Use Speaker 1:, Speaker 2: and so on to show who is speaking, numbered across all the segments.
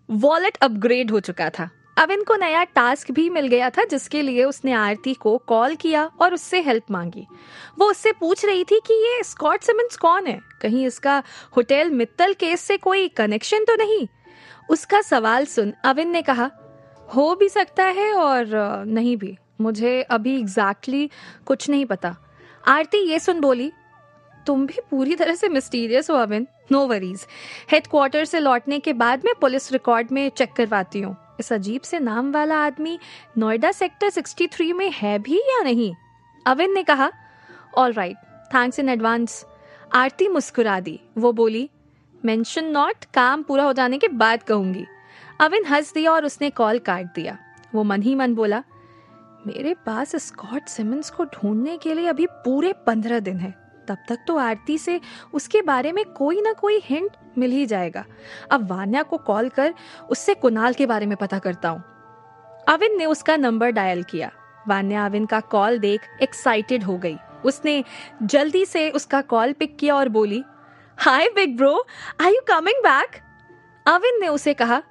Speaker 1: Wallet upgrade हो चुका था। अब इनको नया टास्क भी मिल गया था जिसके लिए उसने आरती को कॉल किया और उससे हेल्प मांगी। वो उससे पूछ रही थी कि ये स्कॉट सिमंस कौन है, कहीं इसका होटल मित्तल केस से कोई कनेक्शन तो नहीं। उसका सवाल सुन अविन ने कहा, हो भी सकता है और नहीं भी, मुझे अभी एग्जैक्टली कुछ नहीं पता। आरती ये सुन बोली, तुम भी पूरी तरह से मिस्टीरियस हो अविन। नो वरीज, हेडक्वार्टर से लौटने के बाद मैं पुलिस रिकॉर्ड में चेक करवाती हूँ इस अजीब से नाम वाला आदमी नोएडा सेक्टर 63 में है भी या नहीं। अविन ने कहा, all right, thanks in advance. Aarti मुस्कुरा दी। वो बोली, मेंशन नॉट, काम पूरा हो जाने के बाद कहूंगी। अविन हंस दिया और उसने कॉल काट दिया। वो मन ही मन बोला, मेरे पास स्कॉट सिमंस को ढूंढने के लिए अभी पूरे 15 दिन है। तब तक तो आरती से उसके बारे में कोई ना कोई हिंट मिल ही जाएगा। अब वान्या को कॉल कर उससे कुणाल के बारे में पता करता हूँ। अविन ने उसका नंबर डायल किया। वान्या अविन का कॉल देख एक्साइटेड हो गई। उसने जल्दी से उसका कॉल पिक किया और बोली, hi big bro, are you coming back? Avin ने उसे कहा,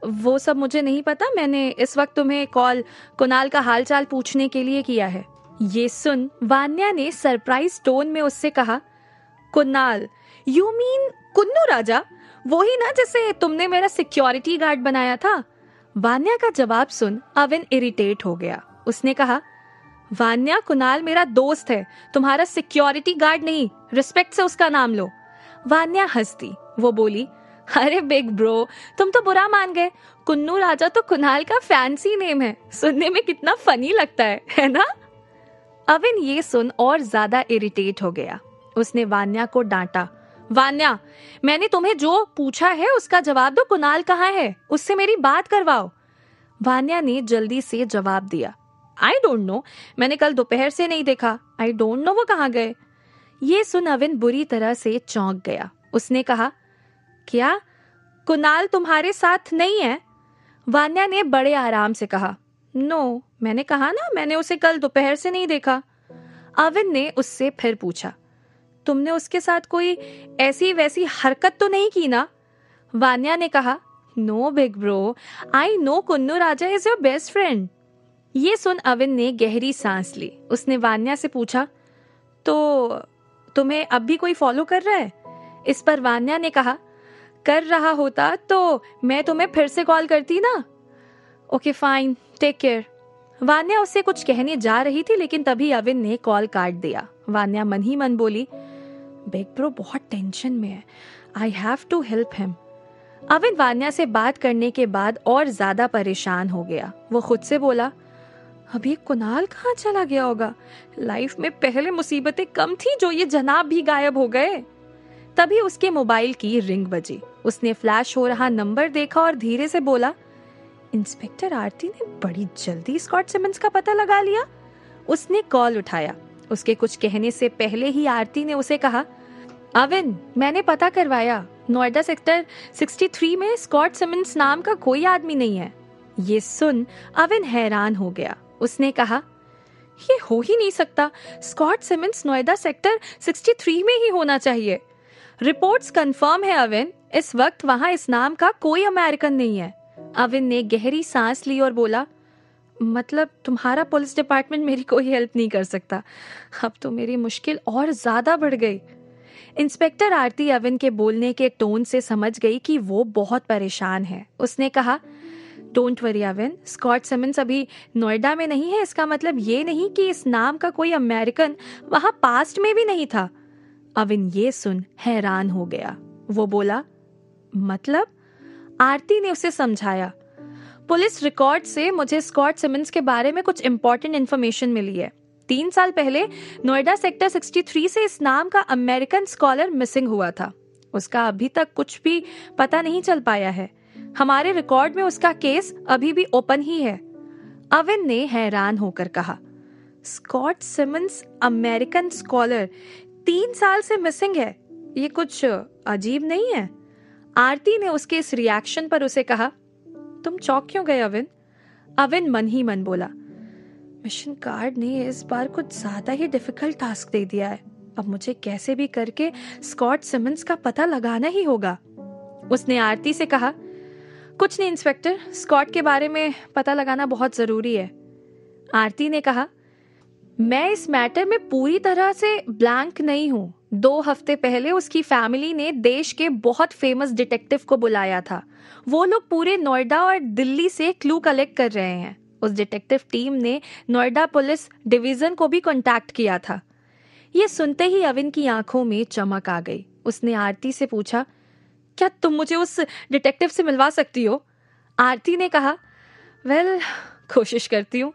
Speaker 1: वो सब मुझे नहीं पता, मैंने इस वक्त तुम्हें कॉल कुणाल का हालचाल पूछने के लिए किया है। ये सुन वान्या ने सरप्राइज टोन में उससे कहा, कुणाल, यू मीन कुन्नू राजा, वो ही ना जिसे तुमने मेरा सिक्योरिटी गार्ड बनाया था? वान्या का जवाब सुन अविन इरिटेट हो गया। उसने कहा, वान्या, कुणाल मेरा दोस्त है, तुम्हारा सिक्योरिटी गार्ड नहीं, रिस्पेक्ट से उसका नाम लो। वान्या हंस दी। वो बोली, अरे बिग ब्रो, तुम तो बुरा मान गए। कुन्नू राजा तो कुणाल का फैंसी नेम है, सुनने में कितना फनी लगता है ना? अविन ये सुन और ज्यादा इरिटेट हो गया। उसने वान्या को डांटा, वान्या, मैंने तुम्हें जो पूछा है उसका जवाब दो, कुणाल कहाँ है, उससे मेरी बात करवाओ। वान्या ने जल्दी से जवाब दिया, आई डोंट नो, मैंने कल दोपहर से नहीं देखा, आई डोंट नो वो कहाँ गए। ये सुन अविन बुरी तरह से चौंक गया। उसने कहा, क्या कुणाल तुम्हारे साथ नहीं है? वान्या ने बड़े आराम से कहा, नो, मैंने कहा ना, मैंने उसे कल दोपहर से नहीं देखा। अविन ने उससे फिर पूछा, तुमने उसके साथ कोई ऐसी वैसी हरकत तो नहीं की ना? वान्या ने कहा, no big bro, I know Kunnu Raja is your best friend. ये सुन अविन ने गहरी सांस ली। उसने वान्या से पूछा, तो तुम्हें अब भी कोई फॉलो कर रहा है? इस पर वान्या ने कहा, कर रहा होता तो मैं तुम्हें फिर से कॉल करती ना। Okay fine, take care. Vanya उससे कुछ कहने जा रही थी लेकिन तभी अविन ने कॉल काट दिया। वान्या मन ही मन बोली, बिग ब्रो बहुत टेंशन में है, I have to help him. Avin Vanya से बात करने के बाद और ज्यादा परेशान हो गया। वो खुद से बोला, अभी कुणाल कहाँ चला गया होगा? लाइफ में पहले मुसीबतें कम थी जो ये जनाब भी गायब हो गए। तभी उसके मोबाइल की रिंग बजी। उसने फ्लैश हो रहा नंबर देखा और धीरे से बोला, इंस्पेक्टर आरती ने बड़ी जल्दी स्कॉट सिमंस का पता लगा लिया। उसने कॉल उठाया। उसके कुछ कहने से पहले ही आरती ने उसे कहा, अविन, मैंने पता करवाया, नोएडा सेक्टर 63 में स्कॉट सिमंस नाम का कोई आदमी नहीं है। ये सुन अविन हैरान हो गया। उसने कहा, ये हो ही नहीं सकता, स्कॉट सिमंस नोएडा सेक्टर 63 में ही होना चाहिए। रिपोर्ट्स कंफर्म है अविन, इस वक्त वहां इस नाम का कोई अमेरिकन नहीं है। अविन ने गहरी सांस ली और बोला, मतलब तुम्हारा पुलिस डिपार्टमेंट मेरी कोई हेल्प नहीं कर सकता? अब तो मेरी मुश्किल और ज्यादा बढ़ गई। इंस्पेक्टर आरती अविन के बोलने के टोन से समझ गई कि वो बहुत परेशान है। उसने कहा, don't worry Avin, Scott Simmons अभी नोएडा में नहीं है, इसका मतलब ये नहीं कि इस नाम का कोई अमेरिकन वहां पास्ट में भी नहीं था। अविन ये सुन हैरान हो गया। वो बोला, मतलब? आरती ने उसे समझाया, पुलिस रिकॉर्ड से मुझे स्कॉट सिमंस के बारे में कुछ इंपॉर्टेंट इन्फॉर्मेशन मिली है। 3 साल पहले नोएडा सेक्टर 63 से इस नाम का अमेरिकन स्कॉलर मिसिंग हुआ था। उसका अभी तक कुछ भी पता नहीं चल पाया है। हमारे रिकॉर्ड में उसका केस अभी भी ओपन ही है। अविन ने हैरान होकर कहा, स्कॉट सिमंस अमेरिकन स्कॉलर 3 साल से मिसिंग है, ये कुछ अजीब नहीं है? आरती ने उसके इस रिएक्शन पर उसे कहा, तुम चौंक क्यों गए अविन? अविन मन ही मन बोला, मिशन गार्ड ने इस बार कुछ ज्यादा ही डिफिकल्ट टास्क दे दिया है। अब मुझे कैसे भी करके स्कॉट सिमंस का पता लगाना ही होगा। उसने आरती से कहा, कुछ नहीं इंस्पेक्टर, स्कॉट के बारे में पता लगाना बहुत जरूरी है। आरती ने कहा, मैं इस मैटर में पूरी तरह से ब्लैंक नहीं हूँ। 2 हफ्ते पहले उसकी फैमिली ने देश के बहुत फेमस डिटेक्टिव को बुलाया था। वो लोग पूरे नोएडा और दिल्ली से क्लू कलेक्ट कर रहे हैं। उस डिटेक्टिव टीम ने नोएडा पुलिस डिवीजन को भी कांटेक्ट किया था। ये सुनते ही अविन की आंखों में चमक आ गई। उसने आरती से पूछा, क्या तुम मुझे उस डिटेक्टिव से मिलवा सकती हो? आरती ने कहा, वेल, कोशिश करती हूँ।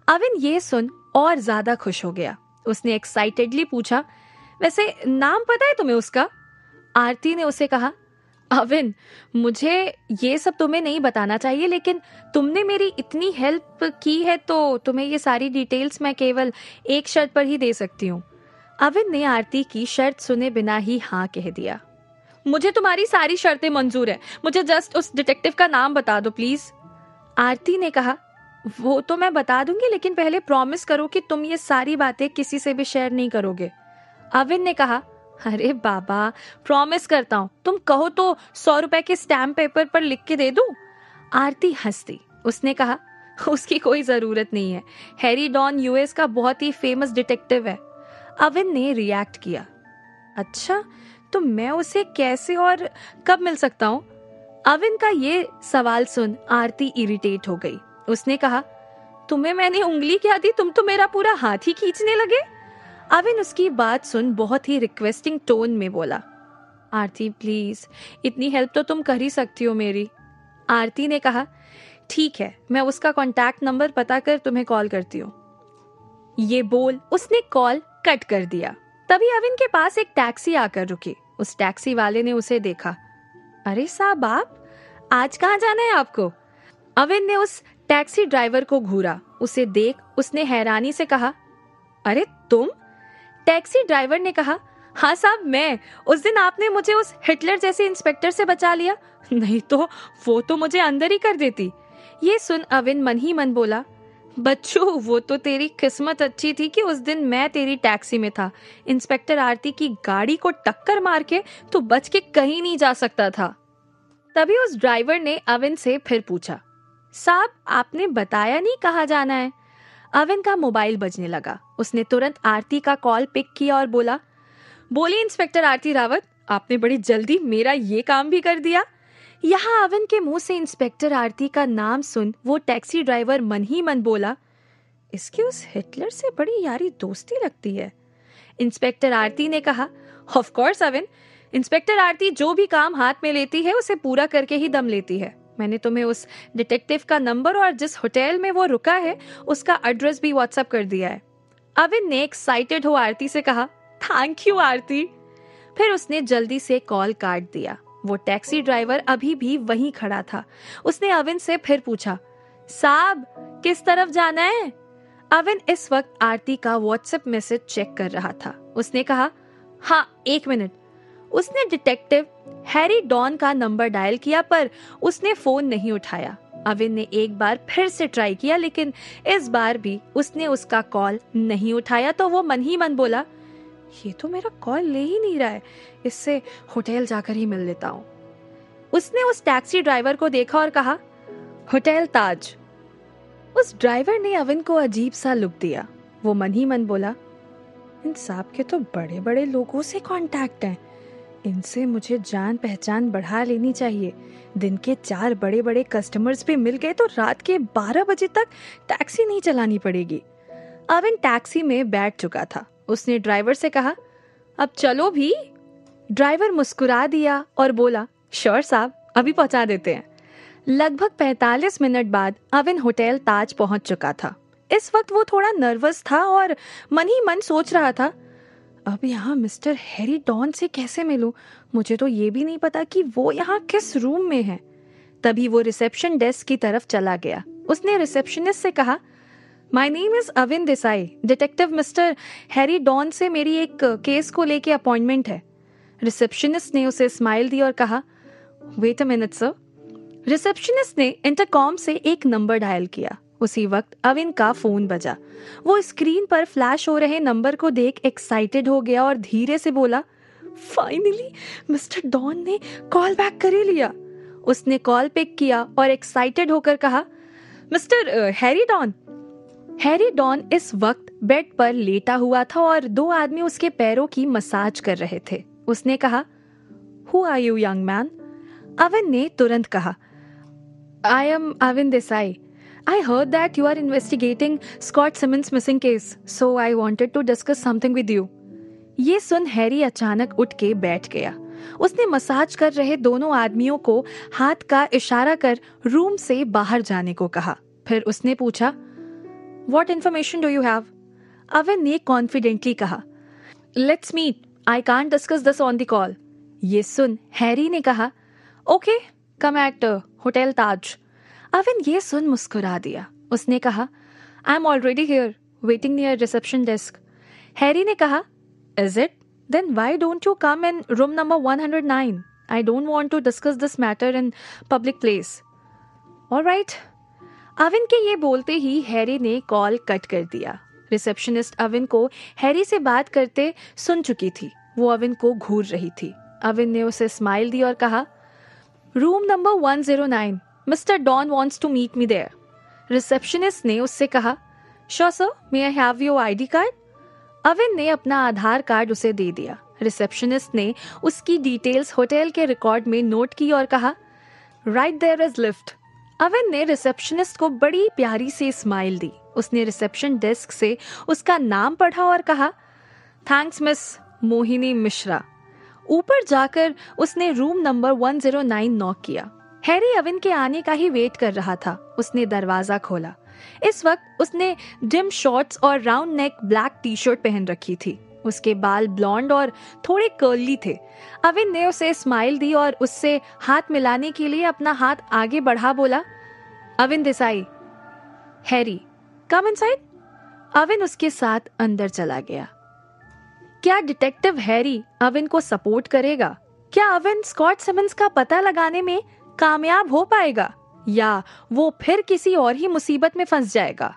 Speaker 1: अविन ये सुन और ज्यादा खुश हो गया। उसने एक्साइटेडली पूछा, वैसे नाम पता है तुम्हें उसका? आरती ने उसे कहा, अविन, मुझे ये सब तुम्हें नहीं बताना चाहिए, लेकिन तुमने मेरी इतनी हेल्प की है तो तुम्हें ये सारी डिटेल्स मैं केवल एक शर्त पर ही दे सकती हूँ। अविन ने आरती की शर्त सुने बिना ही हाँ कह दिया। मुझे तुम्हारी सारी शर्तें मंजूर है, मुझे जस्ट उस डिटेक्टिव का नाम बता दो प्लीज। आरती ने कहा, वो तो मैं बता दूंगी, लेकिन पहले प्रॉमिस करो कि तुम ये सारी बातें किसी से भी शेयर नहीं करोगे। अविन ने कहा, अरे बाबा, प्रॉमिस करता हूँ, तुम कहो तो 100 रुपए के स्टैम्प पेपर पर लिख के दे दूं। आरती हंस दी। उसने कहा, उसकी कोई जरूरत नहीं है, हैरी डॉन यूएस का बहुत ही फेमस डिटेक्टिव है। अविन ने रिएक्ट किया, अच्छा, तो मैं उसे कैसे और कब मिल सकता हूँ? अविन का ये सवाल सुन आरती इरिटेट हो गई। उसने कहा, तुम्हें मैंने उंगली क्या दी, तुम तो मेरा पूरा हाथ ही खींचने लगे। अविन उसकी बात सुन बहुत ही रिक्वेस्टिंग टोन में बोला, आरती प्लीज, इतनी हेल्प तो तुम कर ही सकती हो मेरी। आरती ने कहा, ठीक है, मैं उसका कॉन्टैक्ट नंबर पता कर तुम्हें कॉल करती हूँ। ये बोल उसने कॉल कट कर दिया। तभी अविन के पास एक टैक्सी आकर रुकी। उस टैक्सी वाले ने उसे देखा। अरे साहब, आप आज कहाँ जाना है आपको? अविन ने उस टैक्सी ड्राइवर को घूरा। उसे देख उसने हैरानी से कहा, अरे तुम? टैक्सी ड्राइवर ने कहा, हाँ साहब, मैं। उस दिन आपने मुझे उस हिटलर जैसे इंस्पेक्टर से बचा लिया, नहीं तो वो तो मुझे अंदर ही कर देती। ये सुन अविन मन ही मन बोला, बच्चू, वो तो तेरी किस्मत अच्छी थी कि उस दिन मैं तेरी टैक्सी में था। इंस्पेक्टर आरती की गाड़ी को टक्कर मार के तो बच के कहीं नहीं जा सकता था। तभी उस ड्राइवर ने अविन से फिर पूछा, साहब, आपने बताया नहीं कहाँ जाना है? अविन का मोबाइल बजने लगा। उसने तुरंत आरती का कॉल पिक किया और बोला, बोलिए इंस्पेक्टर आरती रावत, आपने बड़ी जल्दी मेरा ये काम भी कर दिया। यहाँ अविन के मुंह से इंस्पेक्टर आरती का नाम सुन वो टैक्सी ड्राइवर मन ही मन बोला, इसकी उस हिटलर से बड़ी यारी दोस्ती लगती है। इंस्पेक्टर आरती ने कहा, ऑफ कोर्स अविन, इंस्पेक्टर आरती जो भी काम हाथ में लेती है उसे पूरा करके ही दम लेती है। मैंने तुम्हें उस डिटेक्टिव का नंबर और जिस होटल में वो रुका है उसका एड्रेस भी व्हाट्सएप कर दिया है। अविन ने एक्साइटेड हो आरती से कहा, थैंक यू आरती। फिर उसने जल्दी से कॉल काट दिया। वो टैक्सी ड्राइवर अभी भी वहीं खड़ा था। उसने अविन से फिर पूछा, साहब, किस तरफ जाना है? अविन इस वक्त आरती का व्हाट्सएप मैसेज चेक कर रहा था। उसने कहा, हाँ, 1 मिनट। उसने डिटेक्टिव हैरी डॉन का नंबर डायल किया पर उसने फोन नहीं उठाया। अविन ने एक बार फिर से ट्राई किया, लेकिन इस बार भी उसने उसका कॉल नहीं उठाया। तो वो मन ही मन बोला, ये तो मेरा कॉल ले ही नहीं रहा है, इससे होटल जाकर ही मिल लेता हूँ। उसने उस टैक्सी ड्राइवर को देखा और कहा, होटल ताज। उस ड्राइवर ने अविन को अजीब सा लुक दिया। वो मन ही मन बोला, इन साहब के तो बड़े बड़े लोगों से कांटेक्ट हैं, इनसे मुझे जान पहचान बढ़ा लेनी चाहिए। दिन के 4 बड़े बड़े कस्टमर्स भी मिल गए तो रात के 12 बजे तक टैक्सी नहीं चलानी पड़ेगी। अविन टैक्सी में बैठ चुका था। उसने ड्राइवर से कहा, अब चलो भी। ड्राइवर मुस्कुरा दिया और बोला, श्योर साहब, अभी पहुंचा देते हैं। लगभग 45 मिनट बाद अविन होटल ताज पहुंच चुका था। इस वक्त वो थोड़ा नर्वस था और मन ही मन सोच रहा था, अब यहाँ मिस्टर हैरी डॉन से कैसे मिलूं? मुझे तो ये भी नहीं पता कि वो यहाँ किस रूम में है। तभी वो रिसेप्शन डेस्क की तरफ चला गया। उसने रिसेप्शनिस्ट से कहा, my name is Avin Desai, detective mister Harry Don से मेरी एक केस को लेके अपॉइंटमेंट है। रिसेप्शनिस्ट ने उसे स्माइल दी और कहा, wait a minute sir. Receptionist ने इंटरकॉम से एक नंबर डायल किया। उसी वक्त अविन का फोन बजा। वो स्क्रीन पर फ्लैश हो रहे नंबर को देख एक्साइटेड हो गया और धीरे से बोला, फाइनली मिस्टर डॉन ने कॉल बैक कर ही लिया। उसने कॉल पिक किया और एक्साइटेड होकर कहा, mister Harry Don. Harry Don इस वक्त बेड पर लेटा हुआ था और 2 आदमी उसके पैरों की मसाज कर रहे थे। उसने कहा, who are you young man? Avin ने तुरंत कहा, I am Avin Desai. I heard that you are investigating Scott Simmons missing case, so I wanted to discuss something with you. ये सुन हैरी अचानक उठ के बैठ गया। उसने मसाज कर रहे दोनों आदमियों को हाथ का इशारा कर रूम से बाहर जाने को कहा। फिर उसने पूछा, What information do you have? Avin ने कॉन्फिडेंटली कहा, Let's meet. I can't discuss this on the call. ये सुन हैरी ने कहा, Okay, come at hotel Taj. Avin ये सुन मुस्कुरा दिया। उसने कहा, I am already here waiting near reception desk. Harry ने कहा, is it? Then why don't you come in room number 109? I don't want to discuss this matter in public place. Alright. Avin के ये बोलते ही हैरी ने call cut कर दिया। Receptionist Avin को हैरी से बात करते सुन चुकी थी। वो अविन को घूर रही थी। अविन ने उसे स्माइल दी और कहा, room number 109, mister Don wants to meet me there. Receptionist ने उससे कहा, sure sir, may I have your ID card? Avin ने अपना आधार कार्ड उसे दे दिया। रिसेप्शनिस्ट ने उसकी डिटेल्स होटल के रिकॉर्ड में नोट की और कहा, right there is lift. Avin ने रिसेप्शनिस्ट को बड़ी प्यारी सी स्माइल दी। उसने रिसेप्शन डेस्क से उसका नाम पढ़ा और कहा, थैंक्स मिस मोहिनी मिश्रा। ऊपर जाकर उसने रूम नंबर 109 नॉक किया। हैरी अविन के आने का ही वेट कर रहा था। उसने दरवाजा खोला। इस वक्त उसने डिम शॉर्ट्स और round neck black T shirt पहन रखी थी। उसके बाल ब्लॉन्ड और थोड़े कर्ली थे। अविन ने उसे स्माइल दी और उससे हाथ मिलाने के लिए अपना हाथ आगे बढ़ा बोला, Avin Desai. Harry, come inside. Avin उसके साथ अंदर चला गया। क्या डिटेक्टिव हैरी अविन को सपोर्ट करेगा? क्या अविन स्कॉट सिमंस का पता लगाने में कामयाब हो पाएगा या वो फिर किसी और ही मुसीबत में फंस जाएगा?